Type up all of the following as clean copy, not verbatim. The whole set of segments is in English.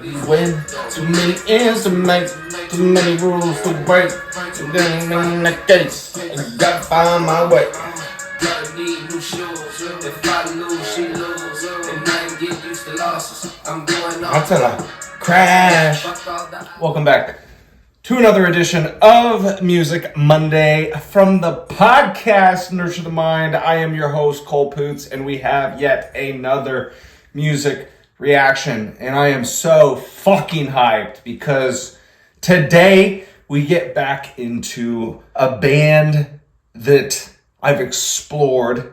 When too many ends to make, too many rules to break, and then in the case, I gotta find my way. Gotta need new shoes. If I lose, she lose. And I ain't get used to losses. I'm going on. Until I crash. Welcome back to another edition of Music Monday from the podcast Nurture the Mind. I am your host, Cole Poots, and we have yet another music reaction. And I am so fucking hyped because today we get back into a band that I've explored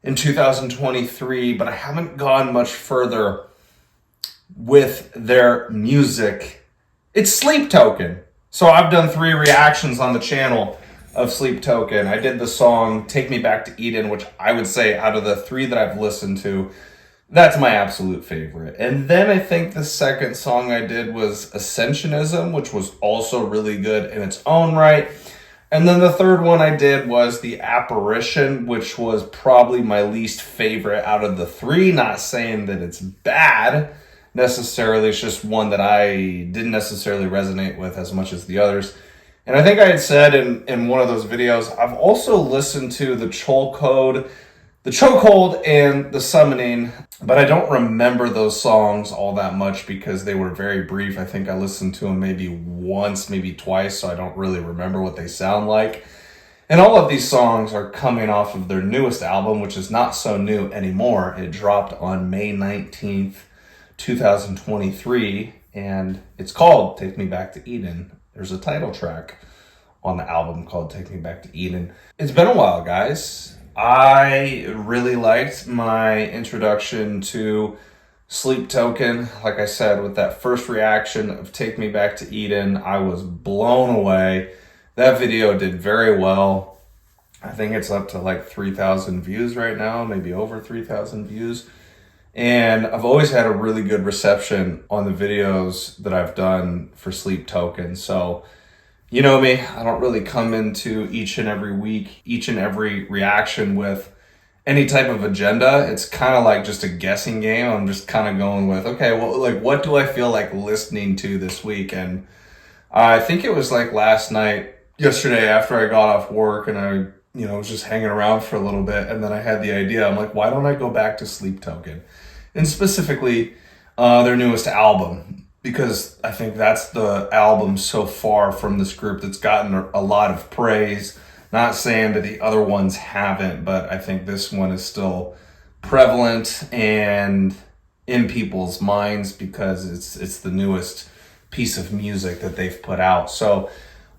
in 2023, but I haven't gone much further with their music. It's Sleep Token. So I've done 3 reactions on the channel of Sleep Token. I did the song Take Me Back to Eden, which I would say out of the 3 that I've listened to, that's my absolute favorite. And then I think the second song I did was Ascensionism, which was also really good in its own right. And then the third one I did was The Apparition, which was probably my least favorite out of the 3. Not saying that it's bad necessarily, it's just one that I didn't necessarily resonate with as much as the others. And I think I had said in one of those videos, I've also listened to the Chokehold and The Summoning, but I don't remember those songs all that much because they were very brief. I think I listened to them maybe once, maybe twice, so I don't really remember what they sound like. And all of these songs are coming off of their newest album, which is not so new anymore. It dropped on May 19th, 2023, and it's called Take Me Back to Eden. There's a title track on the album called Take Me Back to Eden. It's been a while, guys. I really liked my introduction to Sleep Token. Like I said, with that first reaction of Take Me Back to Eden, I was blown away. That video did very well. I think it's up to like 3,000 views right now, maybe over 3,000 views. And I've always had a really good reception on the videos that I've done for Sleep Token. So, you know me, I don't really come into each and every week, each and every reaction with any type of agenda. It's kind of like just a guessing game. I'm just kind of going with, okay, well, like, what do I feel like listening to this week? And I think it was like yesterday after I got off work and I, was just hanging around for a little bit. And then I had the idea, I'm like, why don't I go back to Sleep Token? And specifically their newest album, because I think that's the album so far from this group that's gotten a lot of praise. Not saying that the other ones haven't, but I think this one is still prevalent and in people's minds because it's the newest piece of music that they've put out. So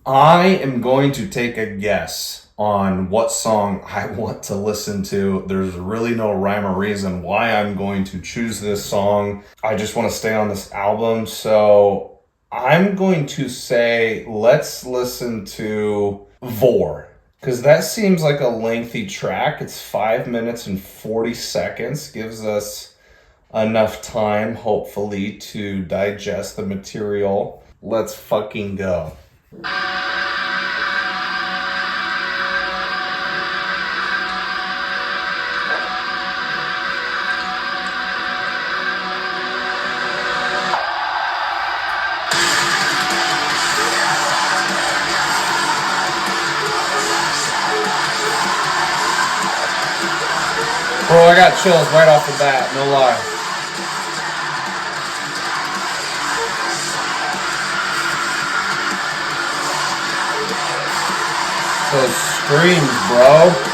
I am going to take a guess on what song I want to listen to. There's really no rhyme or reason why I'm going to choose this song. I just want to stay on this album. So I'm going to say, let's listen to Vore, because that seems like a lengthy track. It's 5 minutes and 40 seconds. Gives us enough time, hopefully, to digest the material. Let's fucking go. Bro, I got chills right off the bat, no lie. Those screams, bro.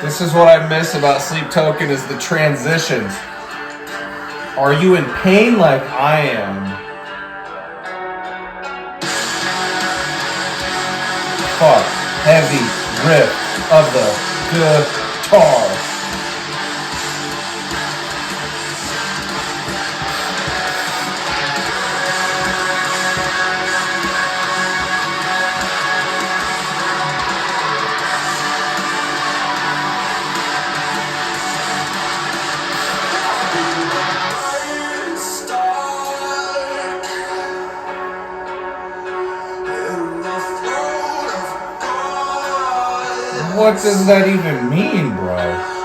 This is what I miss about Sleep Token is the transitions. Are you in pain like I am? Fuck, heavy riff of the guitar. fuck does that even mean, bro?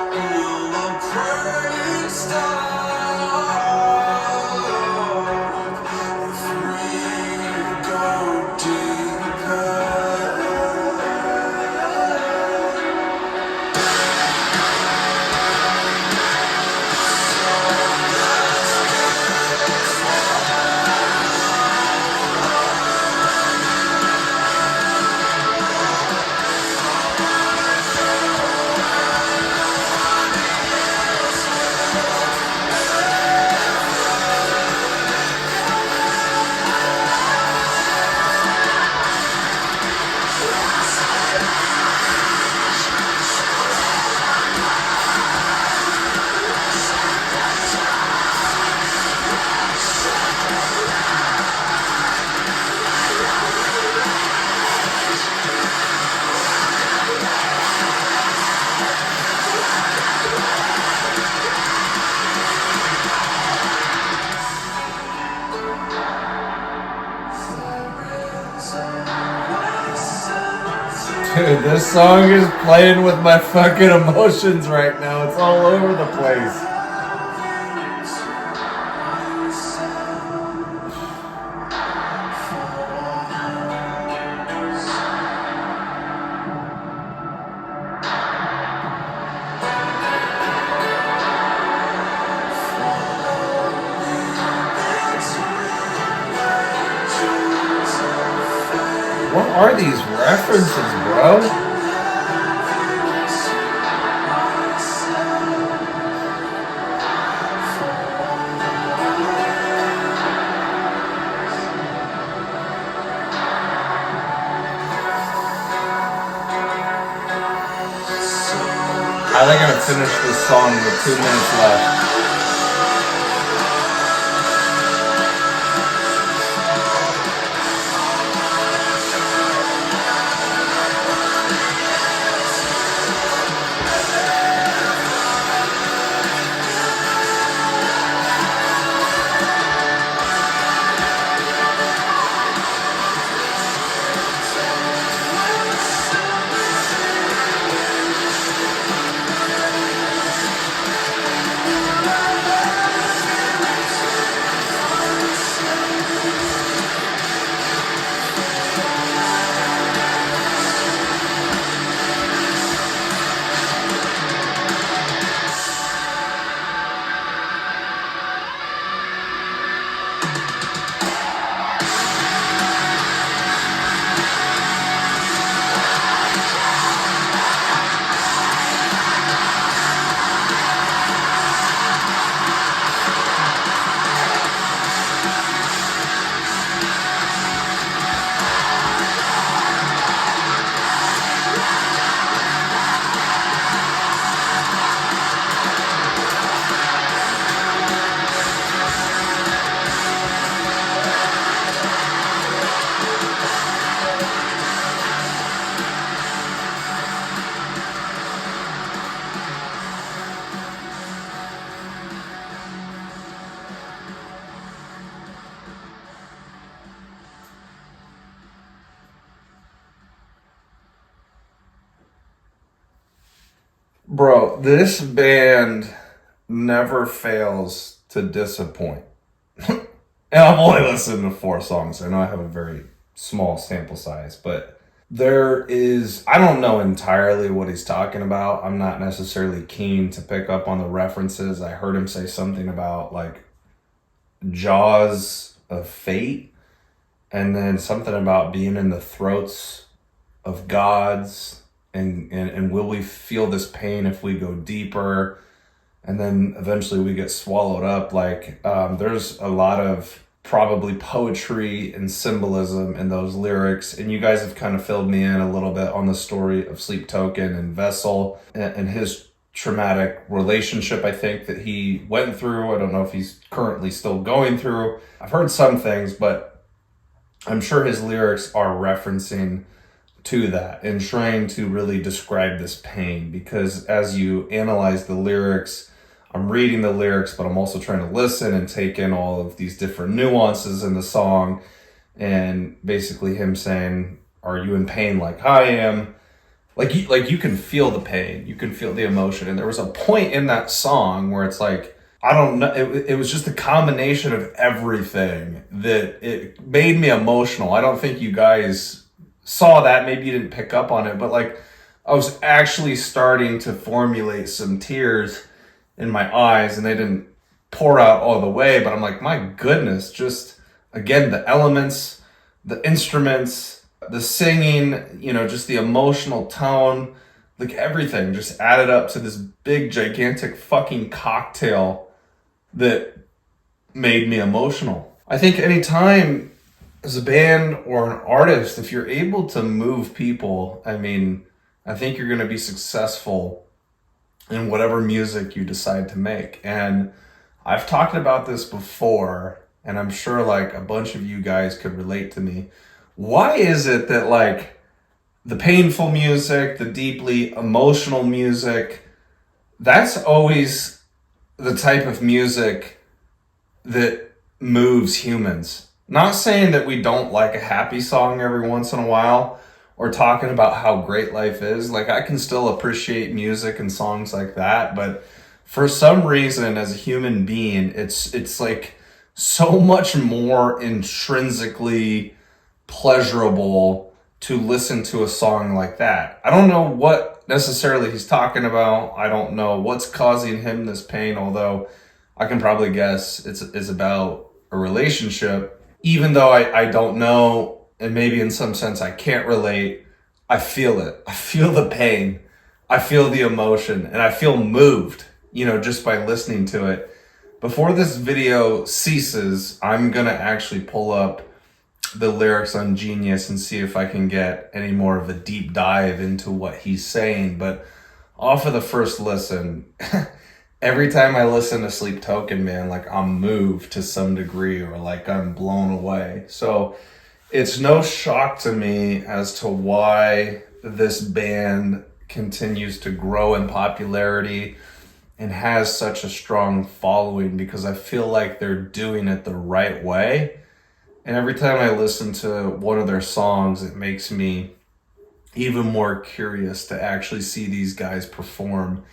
Dude, this song is playing with my fucking emotions right now. It's all over the place. What are these references, bro? I think I'm gonna finish this song with 2 minutes left. Bro, this band never fails to disappoint. And I've only listened to 4 songs. I know I have a very small sample size, but I don't know entirely what he's talking about. I'm not necessarily keen to pick up on the references. I heard him say something about like jaws of fate, and then something about being in the throats of gods. And will we feel this pain if we go deeper? And then eventually we get swallowed up. Like, there's a lot of probably poetry and symbolism in those lyrics. And you guys have kind of filled me in a little bit on the story of Sleep Token and Vessel and his traumatic relationship, I think, that he went through. I don't know if he's currently still going through. I've heard some things, but I'm sure his lyrics are referencing to that and trying to really describe this pain, because as you analyze the lyrics, I'm reading the lyrics, but I'm also trying to listen and take in all of these different nuances in the song. And basically him saying, are you in pain like I am? like you can feel the pain, you can feel the emotion. And there was a point in that song where it's like, I don't know, it was just a combination of everything that it made me emotional. I don't think you guys saw that, maybe you didn't pick up on it, but like I was actually starting to formulate some tears in my eyes, and they didn't pour out all the way, but I'm like, my goodness, just again, the elements, the instruments, the singing, just the emotional tone, like everything just added up to this big, gigantic fucking cocktail that made me emotional. I think anytime as a band or an artist, if you're able to move people, I think you're going to be successful in whatever music you decide to make. And I've talked about this before, and I'm sure like a bunch of you guys could relate to me. Why is it that like the painful music, the deeply emotional music, that's always the type of music that moves humans? Not saying that we don't like a happy song every once in a while, or talking about how great life is. Like I can still appreciate music and songs like that, but for some reason as a human being, it's like so much more intrinsically pleasurable to listen to a song like that. I don't know what necessarily he's talking about. I don't know what's causing him this pain, although I can probably guess it's about a relationship. Even though I don't know, and maybe in some sense I can't relate, I feel it. I feel the pain. I feel the emotion, and I feel moved, just by listening to it. Before this video ceases, I'm gonna actually pull up the lyrics on Genius and see if I can get any more of a deep dive into what he's saying. But off of the first listen, every time I listen to Sleep Token, man, like I'm moved to some degree, or like I'm blown away. So it's no shock to me as to why this band continues to grow in popularity and has such a strong following, because I feel like they're doing it the right way. And every time I listen to one of their songs, it makes me even more curious to actually see these guys perform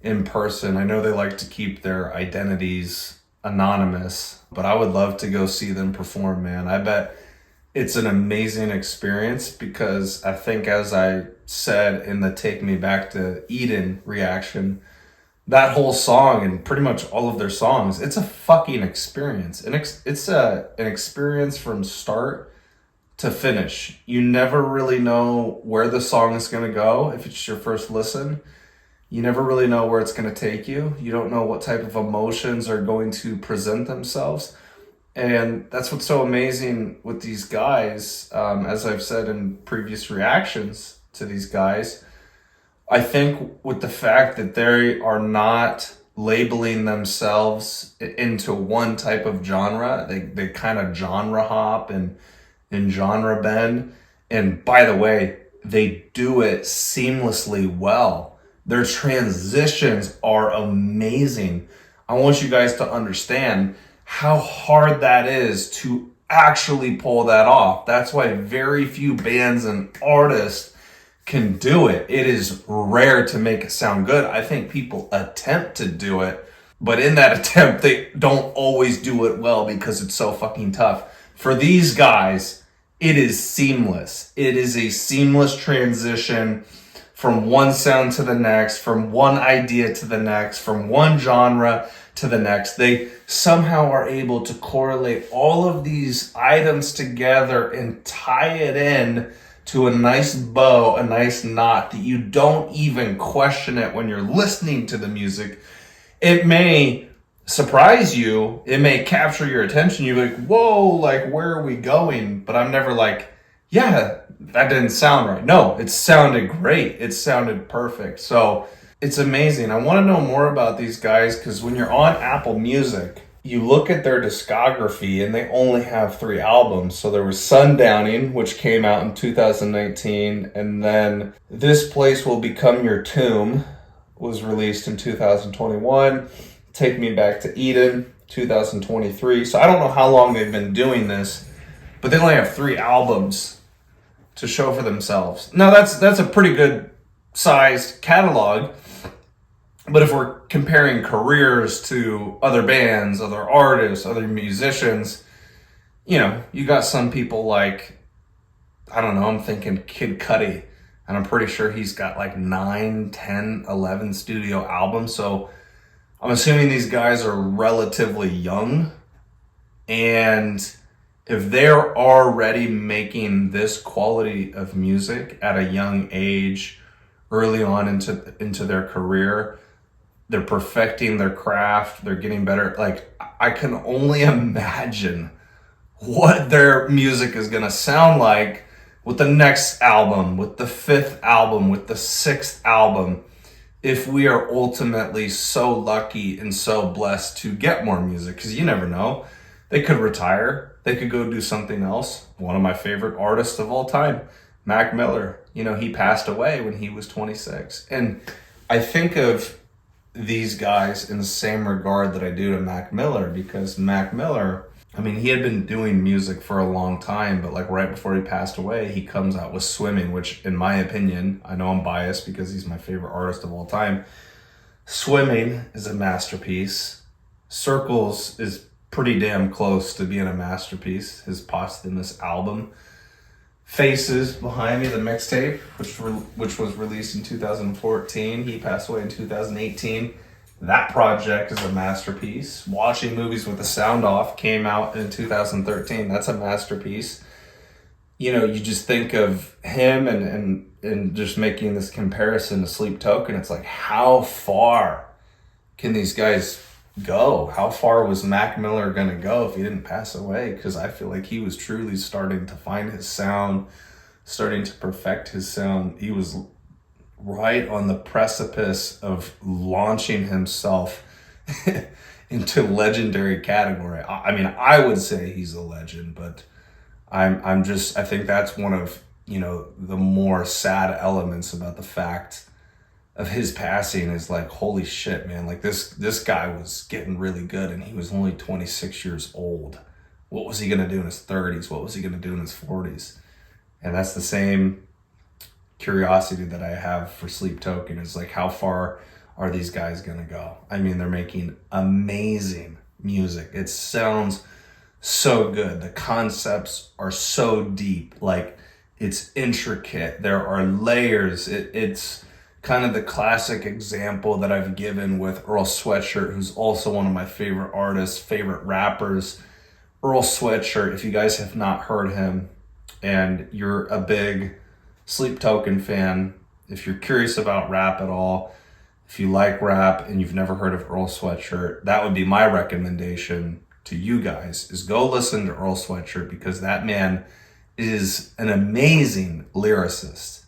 in person. I know they like to keep their identities anonymous, but I would love to go see them perform, man. I bet it's an amazing experience, because I think, as I said in the Take Me Back to Eden reaction, that whole song and pretty much all of their songs, it's a fucking experience. And it's an experience from start to finish. You never really know where the song is going to go if it's your first listen. You never really know where it's going to take you. You don't know what type of emotions are going to present themselves. And that's what's so amazing with these guys. As I've said in previous reactions to these guys, I think with the fact that they are not labeling themselves into one type of genre, they kind of genre hop and genre bend. And by the way, they do it seamlessly well. Their transitions are amazing. I want you guys to understand how hard that is to actually pull that off. That's why very few bands and artists can do it. It is rare to make it sound good. I think people attempt to do it, but in that attempt, they don't always do it well because it's so fucking tough. For these guys, it is seamless. It is a seamless transition from one sound to the next, from one idea to the next, from one genre to the next. They somehow are able to correlate all of these items together and tie it in to a nice bow, a nice knot, that you don't even question it when you're listening to the music. It may surprise you, it may capture your attention. You're like, whoa, like, where are we going? But I'm never like, yeah, that didn't sound right. No, it sounded great. It sounded perfect. So it's amazing. I want to know more about these guys, because when you're on Apple Music, you look at their discography and they only have 3 albums. So there was Sundowning, which came out in 2019, and then This Place Will Become Your Tomb was released in 2021. Take Me Back to Eden, 2023. So I don't know how long they've been doing this, but they only have 3 albums to show for themselves. Now that's a pretty good sized catalog. But if we're comparing careers to other bands, other artists, other musicians, you got some people like, I don't know, I'm thinking Kid Cudi, and I'm pretty sure he's got like 9, 10, 11 studio albums. So I'm assuming these guys are relatively young. And if they're already making this quality of music at a young age, early on into their career, they're perfecting their craft, they're getting better. Like, I can only imagine what their music is going to sound like with the next album, with the 5th album, with the 6th album, if we are ultimately so lucky and so blessed to get more music. Because you never know. They could retire. They could go do something else. One of my favorite artists of all time, Mac Miller. He passed away when he was 26. And I think of these guys in the same regard that I do to Mac Miller, because Mac Miller, he had been doing music for a long time, but like right before he passed away, he comes out with Swimming, which in my opinion, I know I'm biased because he's my favorite artist of all time. Swimming is a masterpiece. Circles is pretty damn close to being a masterpiece, his posthumous album. Faces behind me, the mixtape, which was released in 2014. He passed away in 2018. That project is a masterpiece. Watching Movies with the Sound Off came out in 2013. That's a masterpiece. You just think of him and just making this comparison to Sleep Token. It's like, how far can these guys go? How far was Mac Miller going to go if he didn't pass away? Because I feel like he was truly starting to find his sound, starting to perfect his sound. He was right on the precipice of launching himself into legendary category. I would say he's a legend, but I think that's one of, the more sad elements about the fact of his passing is like, holy shit, man. Like this guy was getting really good and he was only 26 years old. What was he going to do in his 30s? What was he going to do in his 40s? And that's the same curiosity that I have for Sleep Token, is like, how far are these guys going to go? They're making amazing music. It sounds so good. The concepts are so deep. Like, it's intricate. There are layers. It's kind of the classic example that I've given with Earl Sweatshirt, who's also one of my favorite artists, favorite rappers. Earl Sweatshirt, if you guys have not heard him and you're a big Sleep Token fan, if you're curious about rap at all, if you like rap and you've never heard of Earl Sweatshirt, that would be my recommendation to you guys, is go listen to Earl Sweatshirt, because that man is an amazing lyricist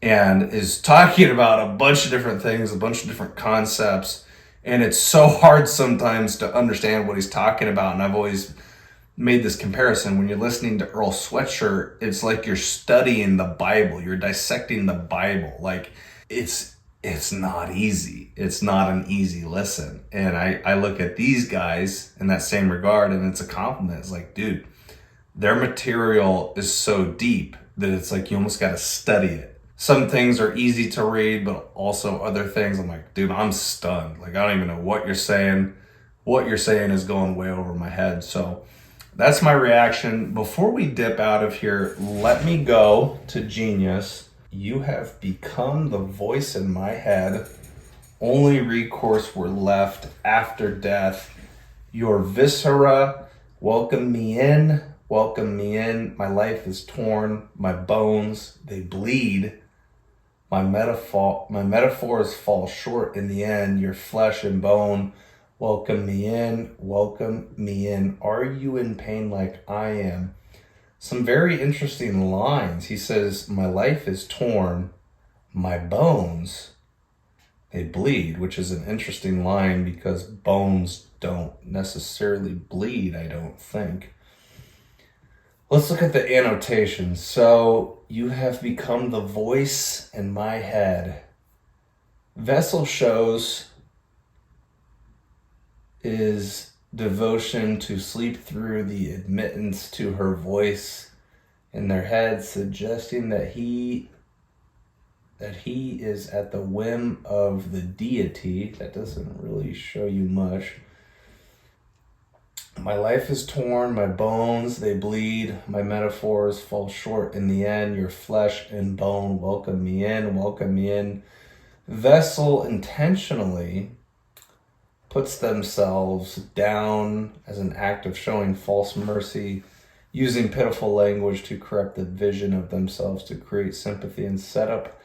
and is talking about a bunch of different things, a bunch of different concepts. And it's so hard sometimes to understand what he's talking about. And I've always made this comparison. When you're listening to Earl Sweatshirt, it's like you're studying the Bible. You're dissecting the Bible. Like, it's not easy. It's not an easy listen. And I look at these guys in that same regard, and it's a compliment. It's like, dude, their material is so deep that it's like you almost got to study it. Some things are easy to read, but also other things, I'm like, dude, I'm stunned. Like, I don't even know what you're saying. What you're saying is going way over my head. So that's my reaction. Before we dip out of here, let me go to Genius. You have become the voice in my head. Only recourse were left after death. Your viscera, welcome me in. Welcome me in. My life is torn. My bones, they bleed. My metaphors fall short in the end. Your flesh and bone, welcome me in. Welcome me in. Are you in pain like I am? Some very interesting lines. He says, my life is torn. My bones, they bleed, which is an interesting line because bones don't necessarily bleed, I don't think. Let's look at the annotations. So, you have become the voice in my head. Vessel shows is devotion to sleep through the admittance to her voice in their head, suggesting that he that he is at the whim of the deity. That doesn't really show you much. My life is torn, my bones, they bleed, my metaphors fall short in the end. Your flesh and bone welcome me in, welcome me in. Vessel intentionally puts themselves down as an act of showing false mercy, using pitiful language to correct the vision of themselves to create sympathy and set up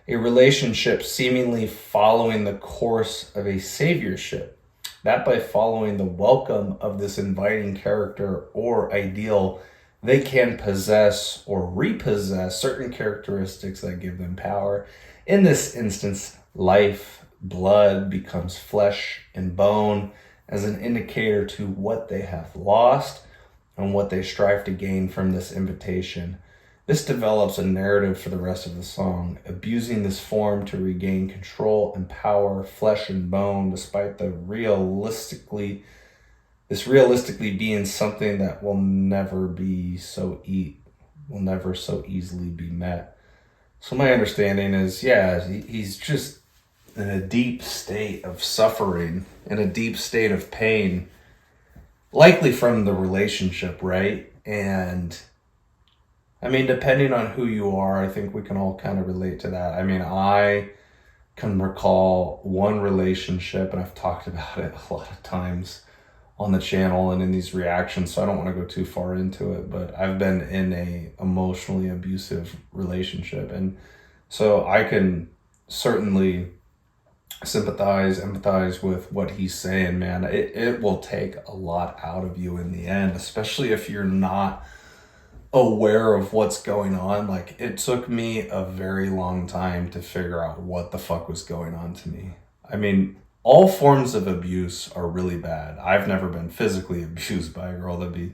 a relationship seemingly following the course of a saviorship. That by following the welcome of this inviting character or ideal, they can possess or repossess certain characteristics that give them power. In this instance, life, blood becomes flesh and bone as an indicator to what they have lost and what they strive to gain from this invitation. This develops a narrative for the rest of the song, abusing this form to regain control and power, flesh and bone, despite this realistically being something that will never so easily be met. So my understanding is, he's just in a deep state of suffering, in a deep state of pain, likely from the relationship, right? And I mean, depending on who you are, I think we can all kind of relate to that. I mean, I can recall one relationship, and I've talked about it a lot of times on the channel and in these reactions, so I don't want to go too far into it, but I've been in a emotionally abusive relationship. And so I can certainly empathize with what he's saying, man. It will take a lot out of you in the end, especially if you're not aware of what's going on. Like, it took me a very long time to figure out what the fuck was going on to me. I mean, all forms of abuse are really bad. I've never been physically abused by a girl. That'd be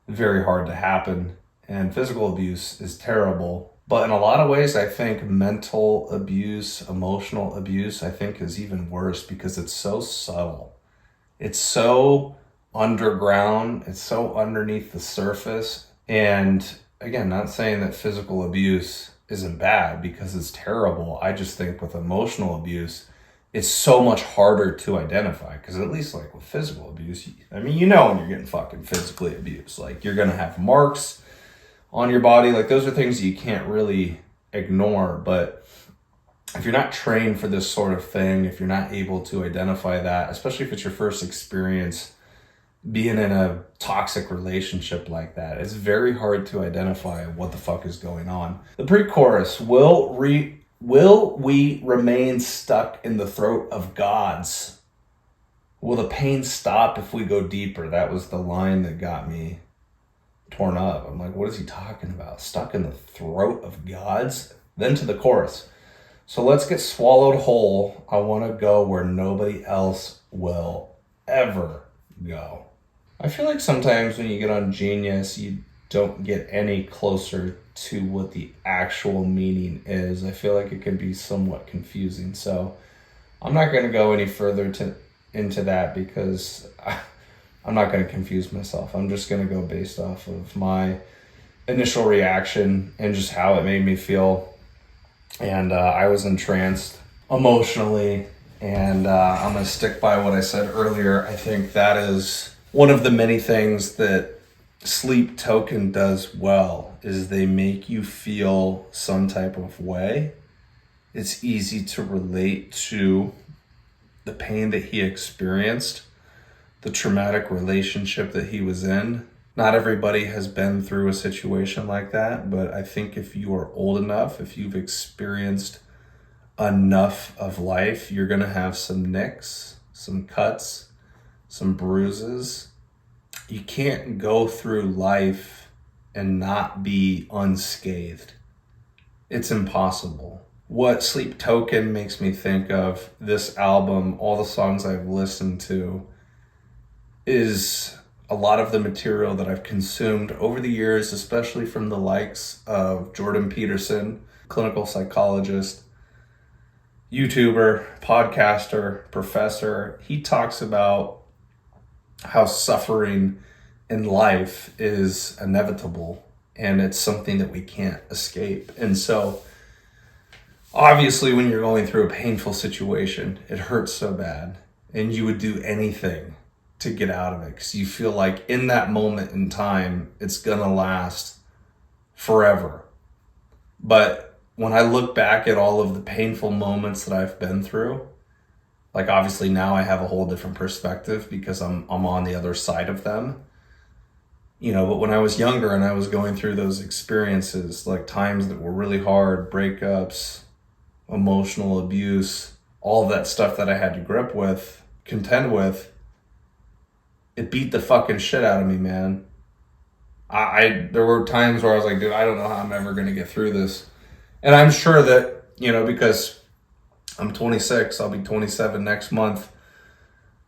very hard to happen. And physical abuse is terrible. But in a lot of ways, I think mental abuse, emotional abuse, I think is even worse because it's so subtle. It's so underground. It's so underneath the surface. And again, not saying that physical abuse isn't bad because it's terrible. I just think with emotional abuse, it's so much harder to identify, because at least like with physical abuse, I mean, you know when you're getting fucking physically abused. Like, you're going to have marks on your body. Like, those are things you can't really ignore. But if you're not trained for this sort of thing, if you're not able to identify that, especially if it's your first experience being in a toxic relationship like that, it's very hard to identify what the fuck is going on. The pre-chorus, will we remain stuck in the throat of gods? Will the pain stop if we go deeper? That was the line that got me torn up. I'm like, what is he talking about? Stuck in the throat of gods? Then to the chorus. So let's get swallowed whole. I want to go where nobody else will ever go. I feel like sometimes when you get on Genius, you don't get any closer to what the actual meaning is. I feel like it can be somewhat confusing. So I'm not going to go any further into that because I'm not going to confuse myself. I'm just going to go based off of my initial reaction and just how it made me feel. And I was entranced emotionally. And I'm going to stick by what I said earlier. I think that is one of the many things that Sleep Token does well, is they make you feel some type of way. It's easy to relate to the pain that he experienced, the traumatic relationship that he was in. Not everybody has been through a situation like that, but I think if you are old enough, if you've experienced enough of life, you're going to have some nicks, some cuts, some bruises. You can't go through life and not be unscathed. It's impossible. What Sleep Token makes me think of, this album, all the songs I've listened to, is a lot of the material that I've consumed over the years, especially from the likes of Jordan Peterson, clinical psychologist, YouTuber, podcaster, professor. He talks about how suffering in life is inevitable and it's something that we can't escape. And so Obviously, when you're going through a painful situation, it hurts so bad, and you would do anything to get out of it because you feel like in that moment in time, it's gonna last forever. But when I look back at all of the painful moments that I've been through, like obviously now I have a whole different perspective because I'm on the other side of them. But when I was younger and I was going through those experiences, like times that were really hard, breakups, emotional abuse, all of that stuff that I had to contend with, it beat the fucking shit out of me, man. There were times where I was like, dude, I don't know how I'm ever gonna get through this. And I'm sure that, because I'm 26, I'll be 27 next month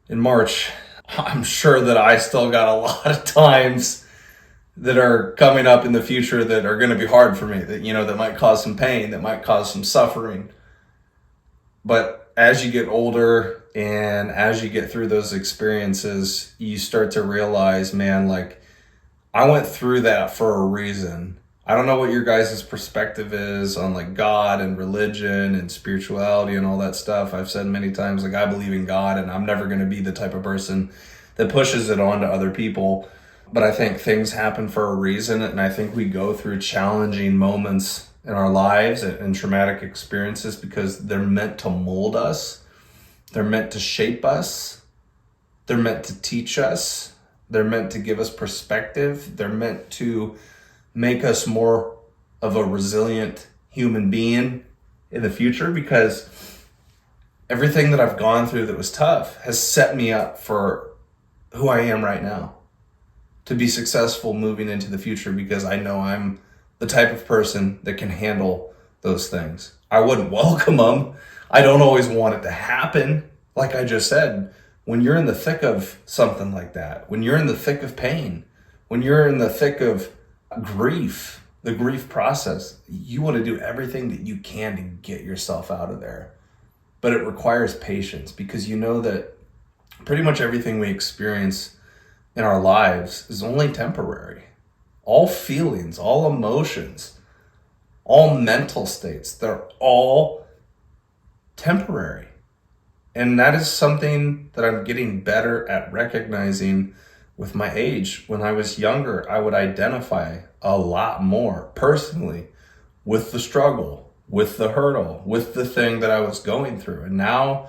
in March. I'm sure that I still got a lot of times that are coming up in the future that are going to be hard for me, that might cause some pain, that might cause some suffering. But as you get older and as you get through those experiences, you start to realize, man, like I went through that for a reason. I don't know what your guys' perspective is on like God and religion and spirituality and all that stuff. I've said many times, like I believe in God and I'm never going to be the type of person that pushes it on to other people. But I think things happen for a reason, and I think we go through challenging moments in our lives and traumatic experiences because they're meant to mold us. They're meant to shape us. They're meant to teach us. They're meant to give us perspective. They're meant to make us more of a resilient human being in the future, because everything that I've gone through that was tough has set me up for who I am right now, to be successful moving into the future, because I know I'm the type of person that can handle those things. I wouldn't welcome them. I don't always want it to happen. Like I just said, when you're in the thick of something like that, when you're in the thick of pain, when you're in the thick of grief, the grief process, you want to do everything that you can to get yourself out of there. But it requires patience, because you know that pretty much everything we experience in our lives is only temporary. All feelings, all emotions, all mental states, they're all temporary. And that is something that I'm getting better at recognizing with my age. When I was younger, I would identify a lot more personally with the struggle, with the hurdle, with the thing that I was going through. And now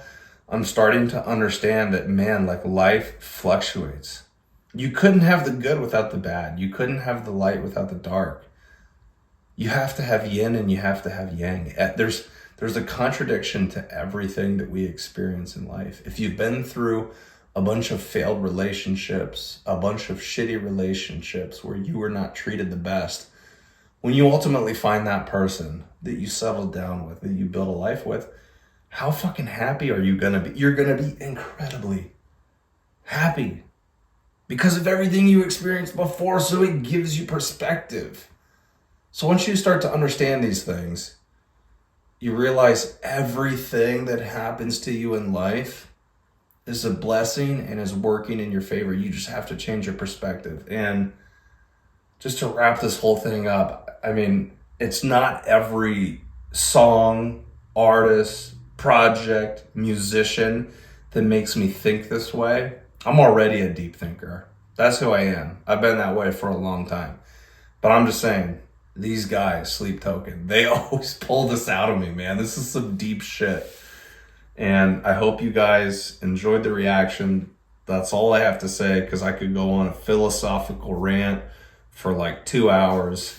I'm starting to understand that, man, like life fluctuates. You couldn't have the good without the bad. You couldn't have the light without the dark. You have to have yin and you have to have yang. There's a contradiction to everything that we experience in life. If you've been through a bunch of failed relationships, a bunch of shitty relationships where you were not treated the best, when you ultimately find that person that you settled down with, that you build a life with, how fucking happy are you gonna be? You're gonna be incredibly happy because of everything you experienced before, so it gives you perspective. So once you start to understand these things, you realize everything that happens to you in life is a blessing and is working in your favor. You just have to change your perspective. And just to wrap this whole thing up, I mean, it's not every song, artist, project, musician that makes me think this way. I'm already a deep thinker. That's who I am. I've been that way for a long time. But I'm just saying, these guys, Sleep Token, they always pull this out of me, man. This is some deep shit. And I hope you guys enjoyed the reaction. That's all I have to say, because I could go on a philosophical rant for like 2 hours.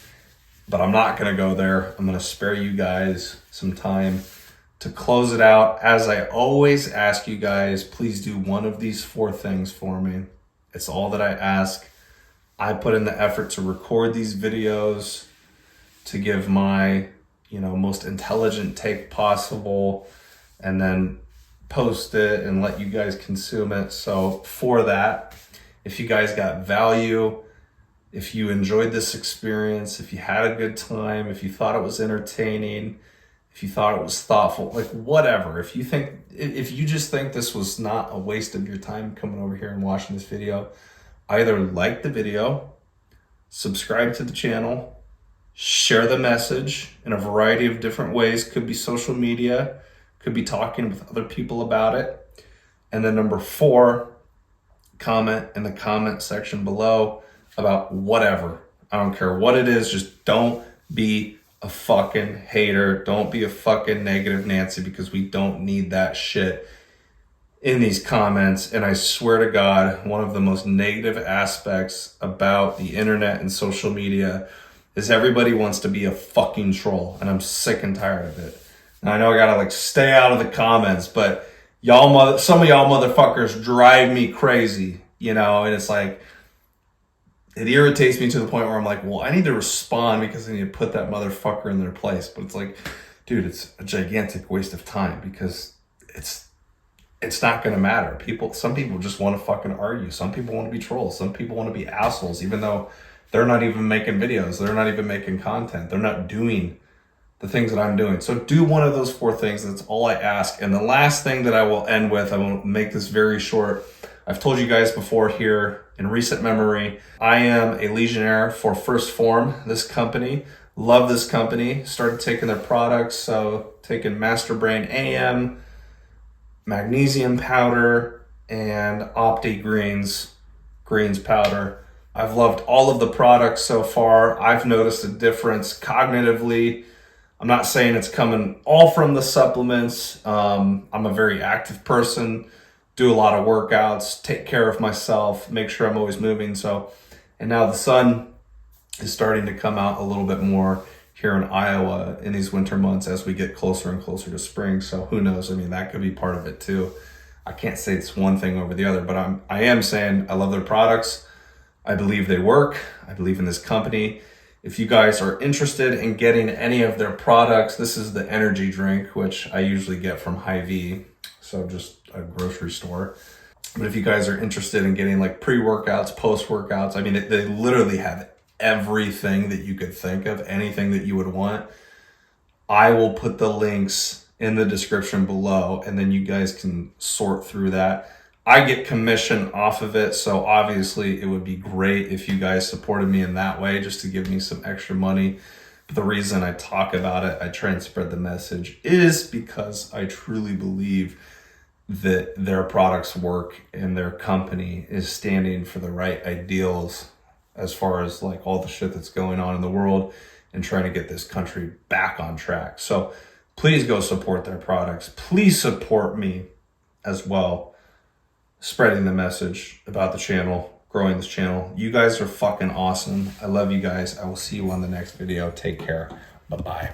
But I'm not going to go there. I'm going to spare you guys some time to close it out. As I always ask you guys, please do one of these 4 things for me. It's all that I ask. I put in the effort to record these videos, to give my, most intelligent take possible, and then post it and let you guys consume it. So for that, if you guys got value, if you enjoyed this experience, if you had a good time, if you thought it was entertaining, if you thought it was thoughtful, like whatever, if you just think this was not a waste of your time coming over here and watching this video, either like the video, subscribe to the channel, share the message in a variety of different ways. Could be social media, could be talking with other people about it. And then number 4, comment in the comment section below about whatever. I don't care what it is, just don't be a fucking hater. Don't be a fucking negative Nancy, because we don't need that shit in these comments. And I swear to God, one of the most negative aspects about the internet and social media is everybody wants to be a fucking troll, and I'm sick and tired of it. And I know I gotta stay out of the comments, but some of y'all motherfuckers drive me crazy, and it's like, it irritates me to the point where I'm like, well, I need to respond because I need to put that motherfucker in their place. But it's like, dude, it's a gigantic waste of time, because it's not going to matter. Some people just want to fucking argue. Some people want to be trolls. Some people want to be assholes, even though they're not even making videos. They're not even making content. They're not doing the things that I'm doing. So do one of those 4 things. That's all I ask. And the last thing that I will end with, I will make this very short. I've told you guys before here in recent memory, I am a Legionnaire for First Form, this company. Love this company. Started taking their products. So taking Master Brain AM, magnesium powder, and Opti greens powder. I've loved all of the products so far. I've noticed a difference cognitively. I'm not saying it's coming all from the supplements. I'm a very active person, do a lot of workouts, take care of myself, make sure I'm always moving. And now the sun is starting to come out a little bit more here in Iowa in these winter months as we get closer and closer to spring. So who knows? I mean, that could be part of it too. I can't say it's one thing over the other, but I am saying I love their products. I believe they work. I believe in this company. If you guys are interested in getting any of their products, this is the energy drink, which I usually get from Hy-Vee, so just a grocery store. But if you guys are interested in getting pre-workouts, post-workouts, I mean, they literally have everything that you could think of, anything that you would want. I will put the links in the description below, and then you guys can sort through that. I get commission off of it, so obviously it would be great if you guys supported me in that way, just to give me some extra money. But the reason I talk about it, I try and spread the message, is because I truly believe that their products work and their company is standing for the right ideals as far as all the shit that's going on in the world and trying to get this country back on track. So please go support their products. Please support me as well, spreading the message about the channel, growing this channel. You guys are fucking awesome. I love you guys. I will see you on the next video. Take care. Bye-bye.